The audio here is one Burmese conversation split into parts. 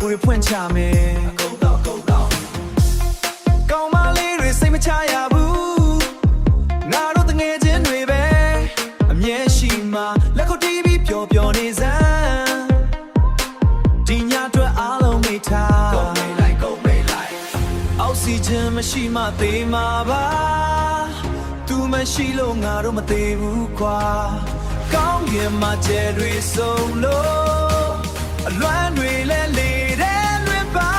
တွေဖွင့်ချမယ်ကောင်းမလေးတွေစိတ်မချရဘူးငါတို့တငယ်ချင်းတွေပဲအမြဲရှိမှလက်ခုပ်တီးပြီးပျော်ပျော်နေစမ်းဒီညအတွက်အားလုံးမိထားကုန်မိလိုက်အောက်ဆီဂျင်မရှိမှသေမှာပါသူမရှိလို့ငါတို့မသေးဘူးကွာကောင်းကင်မှာကျဲတွေစုံလို့အလွမ်းတွေလဲလေတဲ့လွင်ပါ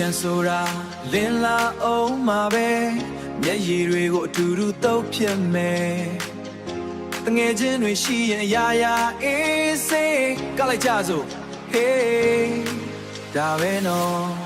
ပြန်ဆိုတာလင်းလာအောင်မှာပဲမျက်ရည်တွေကိုအတူတူတုပ်ဖြစ်မယ်တငယ်ချင်းတွေရှိရင်အရာရာအေးစေးကလိုက်ကြစို့ Hey ဒါပဲနော်